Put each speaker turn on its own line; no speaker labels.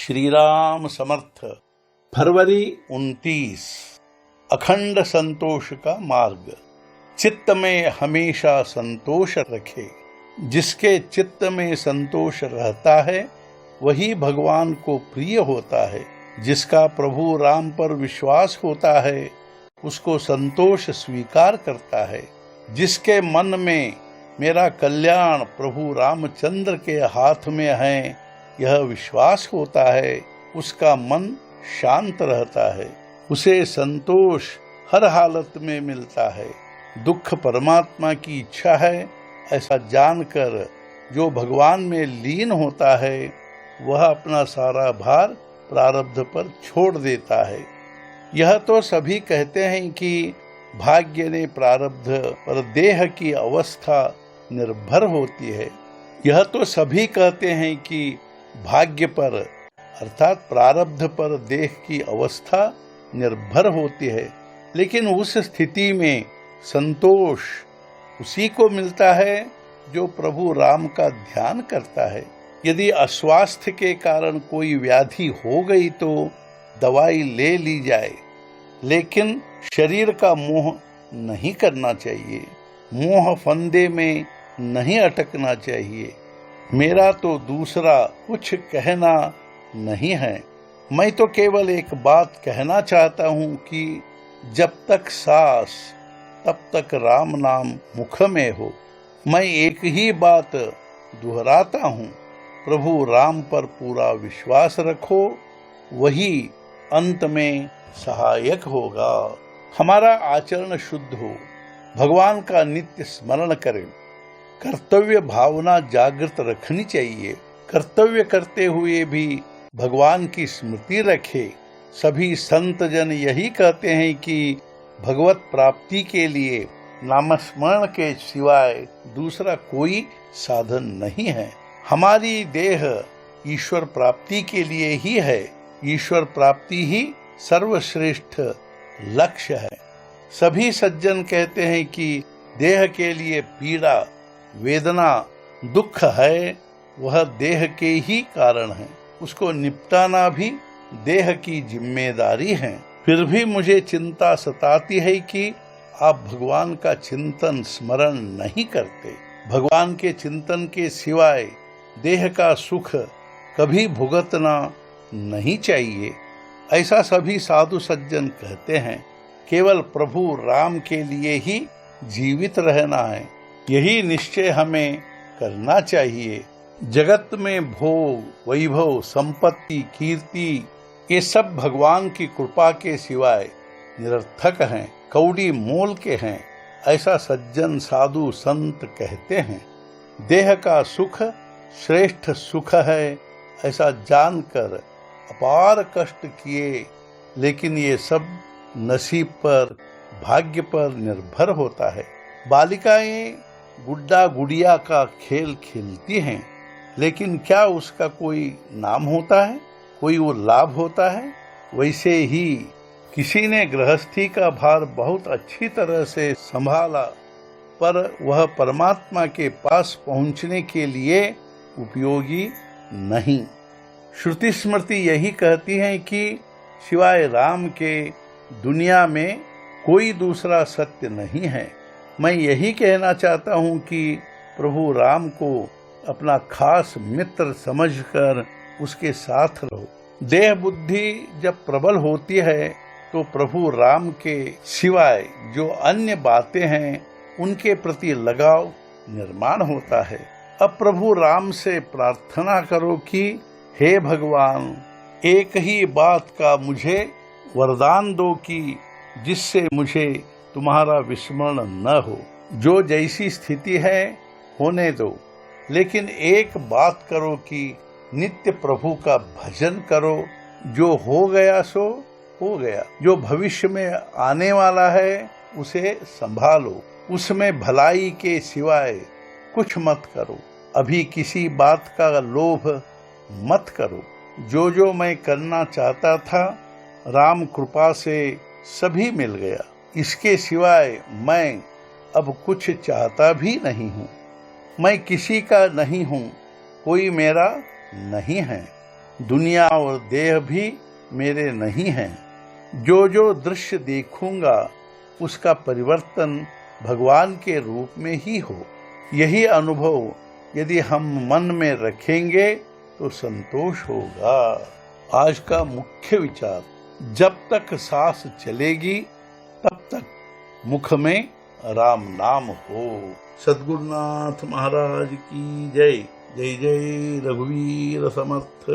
श्री राम समर्थ। फरवरी 29। अखंड संतोष का मार्ग। चित्त में हमेशा संतोष रखे। जिसके चित्त में संतोष रहता है वही भगवान को प्रिय होता है। जिसका प्रभु राम पर विश्वास होता है उसको संतोष स्वीकार करता है। जिसके मन में मेरा कल्याण प्रभु रामचंद्र के हाथ में है यह विश्वास होता है उसका मन शांत रहता है। उसे संतोष हर हालत में मिलता है। दुख परमात्मा की इच्छा है ऐसा जानकर जो भगवान में लीन होता है वह अपना सारा भार प्रारब्ध पर छोड़ देता है। यह तो सभी कहते हैं कि भाग्य ने प्रारब्ध पर देह की अवस्था निर्भर होती है। यह तो सभी कहते हैं कि भाग्य पर अर्थात प्रारब्ध पर देह की अवस्था निर्भर होती है, लेकिन उस स्थिति में संतोष उसी को मिलता है जो प्रभु राम का ध्यान करता है। यदि अस्वास्थ्य के कारण कोई व्याधि हो गई तो दवाई ले ली जाए, लेकिन शरीर का मोह नहीं करना चाहिए। मोह फंदे में नहीं अटकना चाहिए। मेरा तो दूसरा कुछ कहना नहीं है। मैं तो केवल एक बात कहना चाहता हूँ कि जब तक सांस तब तक राम नाम मुख में हो। मैं एक ही बात दोहराता हूँ, प्रभु राम पर पूरा विश्वास रखो, वही अंत में सहायक होगा। हमारा आचरण शुद्ध हो, भगवान का नित्य स्मरण करें। कर्तव्य भावना जागृत रखनी चाहिए। कर्तव्य करते हुए भी भगवान की स्मृति रखे। सभी संत जन यही कहते हैं कि भगवत प्राप्ति के लिए नामस्मरण के सिवाय दूसरा कोई साधन नहीं है। हमारी देह ईश्वर प्राप्ति के लिए ही है। ईश्वर प्राप्ति ही सर्वश्रेष्ठ लक्ष्य है। सभी सज्जन कहते हैं कि देह के लिए पीड़ा वेदना दुख है वह देह के ही कारण है, उसको निपटाना भी देह की जिम्मेदारी है। फिर भी मुझे चिंता सताती है कि आप भगवान का चिंतन स्मरण नहीं करते। भगवान के चिंतन के सिवाय देह का सुख कभी भुगतना नहीं चाहिए, ऐसा सभी साधु सज्जन कहते हैं। केवल प्रभु राम के लिए ही जीवित रहना है, यही निश्चय हमें करना चाहिए। जगत में भोग वैभव संपत्ति कीर्ति ये सब भगवान की कृपा के सिवाय निरर्थक हैं, कौड़ी मोल के हैं, ऐसा सज्जन साधु संत कहते हैं। देह का सुख श्रेष्ठ सुख है ऐसा जानकर अपार कष्ट किए, लेकिन ये सब नसीब पर भाग्य पर निर्भर होता है। बालिकाएं गुड्डा गुड़िया का खेल खेलती हैं, लेकिन क्या उसका कोई नाम होता है, कोई वो लाभ होता है? वैसे ही किसी ने गृहस्थी का भार बहुत अच्छी तरह से संभाला, पर वह परमात्मा के पास पहुंचने के लिए उपयोगी नहीं। श्रुति स्मृति यही कहती है कि सिवाय राम के दुनिया में कोई दूसरा सत्य नहीं है। मैं यही कहना चाहता हूँ कि प्रभु राम को अपना खास मित्र समझकर उसके साथ रहो। देह बुद्धि जब प्रबल होती है तो प्रभु राम के सिवाय जो अन्य बातें हैं उनके प्रति लगाव निर्माण होता है। अब प्रभु राम से प्रार्थना करो कि हे भगवान, एक ही बात का मुझे वरदान दो कि जिससे मुझे तुम्हारा विस्मरण न हो। जो जैसी स्थिति है होने दो, लेकिन एक बात करो कि नित्य प्रभु का भजन करो। जो हो गया सो हो गया, जो भविष्य में आने वाला है उसे संभालो। उसमें भलाई के सिवाय कुछ मत करो। अभी किसी बात का लोभ मत करो। जो मैं करना चाहता था राम कृपा से सभी मिल गया। इसके सिवाय मैं अब कुछ चाहता भी नहीं हूँ। मैं किसी का नहीं हूँ, कोई मेरा नहीं है। दुनिया और देह भी मेरे नहीं हैं। जो जो दृश्य देखूंगा उसका परिवर्तन भगवान के रूप में ही हो। यही अनुभव यदि हम मन में रखेंगे तो संतोष होगा। आज का मुख्य विचार, जब तक सांस चलेगी तब तक मुख में राम नाम हो। सद्गुरुनाथ महाराज की जय। जय जय रघुवीर समर्थ।